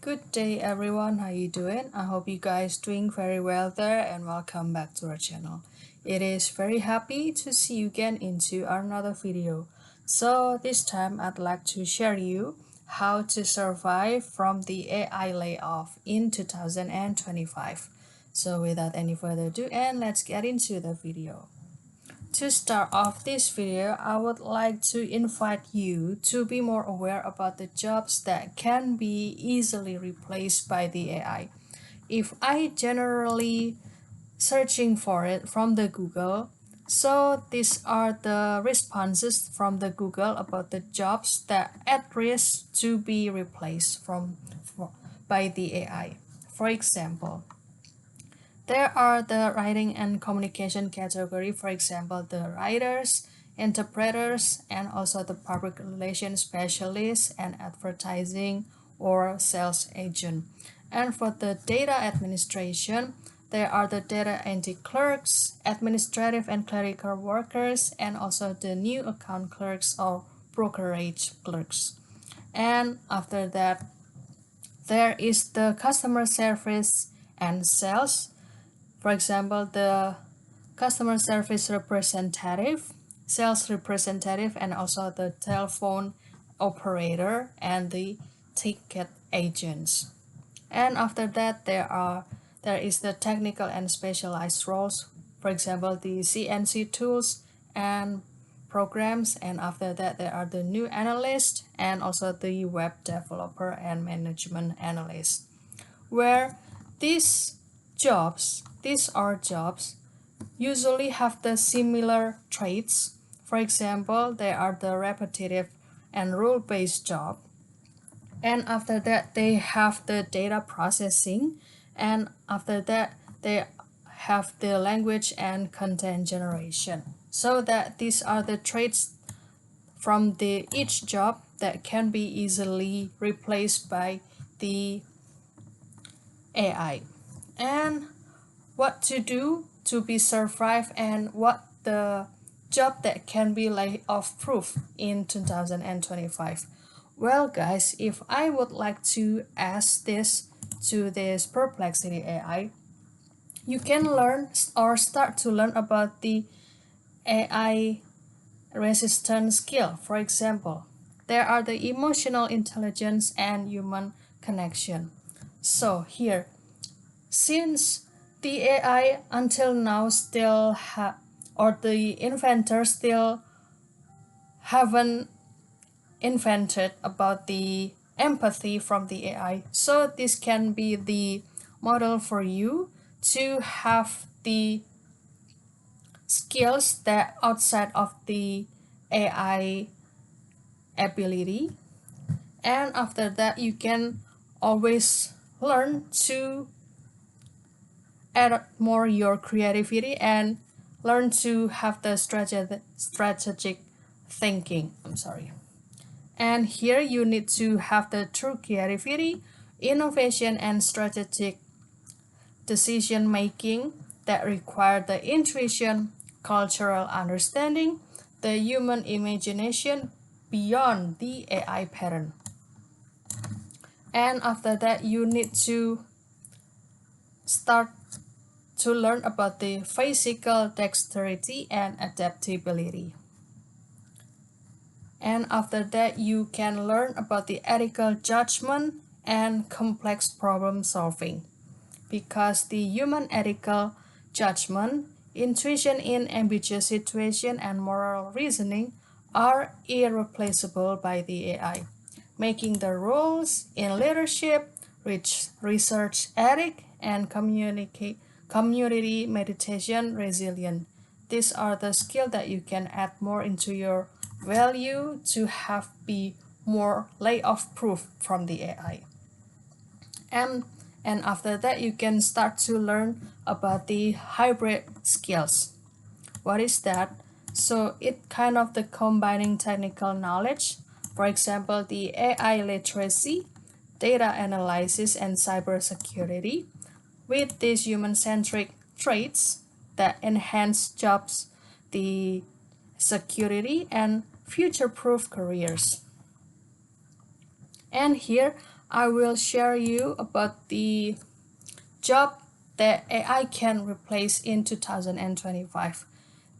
Good day everyone, how you doing? I hope you guys doing very well there and welcome back to our channel. It is very happy to see you again into another video. So this time I'd like to share you how to survive from the AI layoff in 2025. So without any further ado, and let's get into the video. To start off this video, I would like to invite you to be more aware about the jobs that can be easily replaced by the AI. If I generally searching for it from the Google, so these are the responses from the Google about the jobs that at risk to be replaced by the AI. For example, there are the writing and communication category, for example, the writers, interpreters, and also the public relations specialists and advertising or sales agent. And for the data administration, there are the data entry clerks, administrative and clerical workers, and also the new account clerks or brokerage clerks. And after that, there is the customer service and sales. For example, the customer service representative, sales representative, and also the telephone operator and the ticket agents. And after that, there is the technical and specialized roles. For example, the CNC tools and programs. And after that, there are the new analysts and also the web developer and management analyst, where these are jobs usually have the similar traits. For example, they are the repetitive and rule-based job. And after that, they have the data processing. And after that, they have the language and content generation. So that these are the traits from each job that can be easily replaced by the AI. And what to do to be survive and what the job that can be layoff proof in 2025. Well guys, if I would like to ask this to this Perplexity AI, you can learn or start to learn about the AI resistance skill. For example, there are the emotional intelligence and human connection. So here, since the AI until now still or the inventors still haven't invented about the empathy from the AI, so this can be the model for you to have the skills that outside of the AI ability. And after that, you can always learn to add more your creativity and learn to have the strategic thinking. And here you need to have the true creativity, innovation, and strategic decision making that require the intuition, cultural understanding, the human imagination beyond the AI pattern. And after that, you need to start to learn about the physical dexterity and adaptability. And after that, you can learn about the ethical judgment and complex problem solving, because the human ethical judgment, intuition in ambiguous situation, and moral reasoning are irreplaceable by the AI, making the roles in leadership, research ethic, and community meditation resilient. These are the skills that you can add more into your value to be more layoff proof from the AI. And after that, you can start to learn about the hybrid skills. What is that? So it kind of the combining technical knowledge, for example, the AI literacy, data analysis, and cybersecurity, with these human-centric traits that enhance jobs, the security, and future-proof careers. And here I will share you about the job that AI can replace in 2025.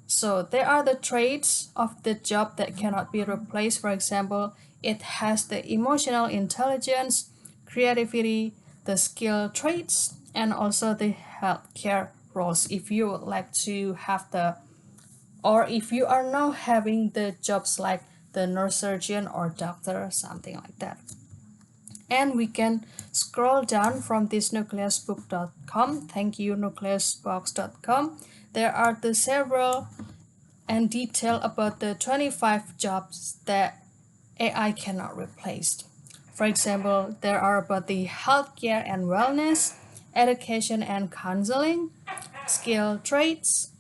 So there are the traits of the job that cannot be replaced. For example, it has the emotional intelligence, creativity, the skill traits, and also the healthcare roles. If you would like to have the, or if you are now having the jobs like the nurse surgeon or doctor, something like that. And we can scroll down from this nucleusbook.com. Thank you, nucleusbox.com. There are the several and detail about the 25 jobs that AI cannot replace. For example, there are about the healthcare and wellness, education and counseling, skill trades,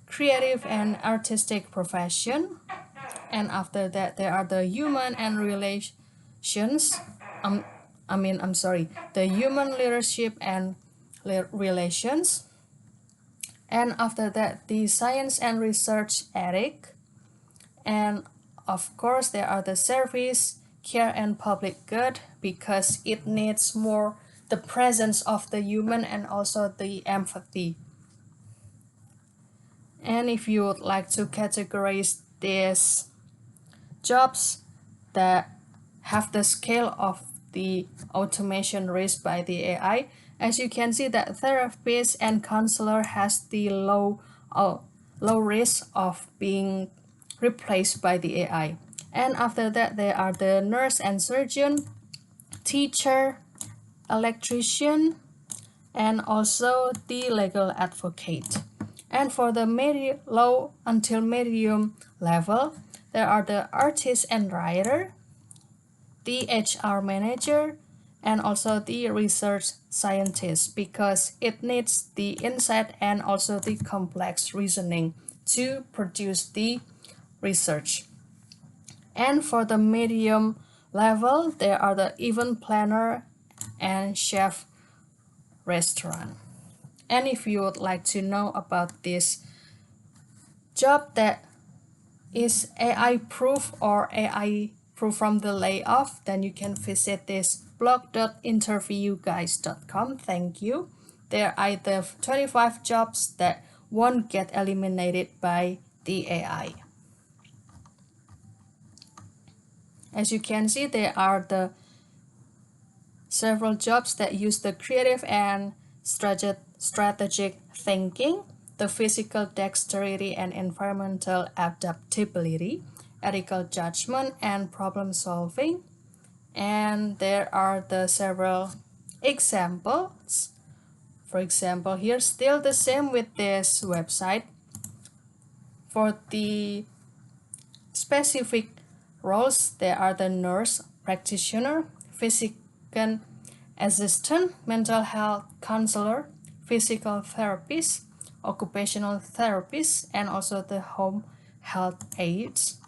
creative and artistic profession, and after that there are the human and relations. Um, the human leadership and relations, and after that the science and research ethic, and of course there are the service, care and public good because it needs more the presence of the human and also the empathy. And if you would like to categorize these jobs that have the scale of the automation risk by the AI, as you can see that therapist and counselor has the low risk of being replaced by the AI. And after that there are the nurse and surgeon, teacher, electrician, and also the legal advocate. And for the low until medium level, there are the artist and writer, the HR manager, and also the research scientist because it needs the insight and also the complex reasoning to produce the research. And for the medium level, there are the event planner and chef restaurant. And if you would like to know about this job that is AI proof or AI proof from the layoff, then you can visit this blog.interviewguys.com. Thank you. There are the 25 jobs that won't get eliminated by the AI. As you can see, there are the several jobs that use the creative and strategic thinking, the physical dexterity and environmental adaptability, ethical judgment and problem solving. And there are the several examples. For example, here still the same with this website. For the specific roles, there are the nurse practitioner, physician assistant, mental health counselor, physical therapist, occupational therapist, and also the home health aides.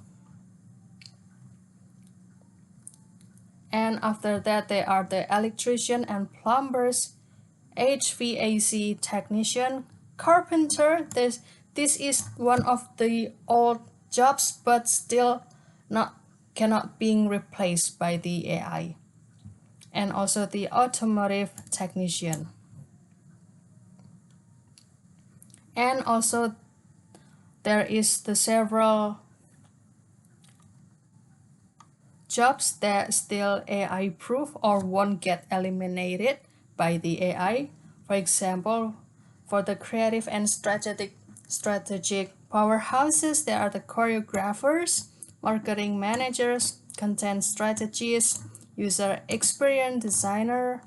And after that, there are the electrician and plumbers, HVAC technician, carpenter. This is one of the old jobs, but still cannot being replaced by the AI. And also the automotive technician. And also there is the several jobs that still AI proof or won't get eliminated by the AI. For example, for the creative and strategic powerhouses, there are the choreographers, marketing managers, content strategists, user experience designer,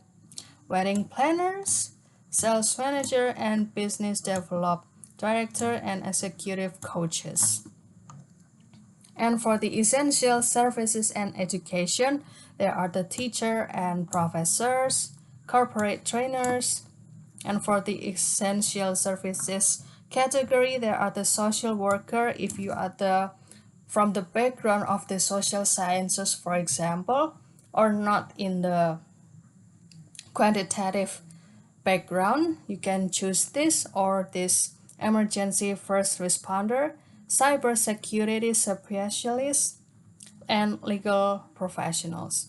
wedding planners, sales manager, and business development director and executive coaches. And for the essential services and education, there are the teacher and professors, corporate trainers. And for the essential services category, there are the social worker if you are from the background of the social sciences, for example, or not in the quantitative background, you can choose this or this emergency first responder, cybersecurity specialist, and legal professionals.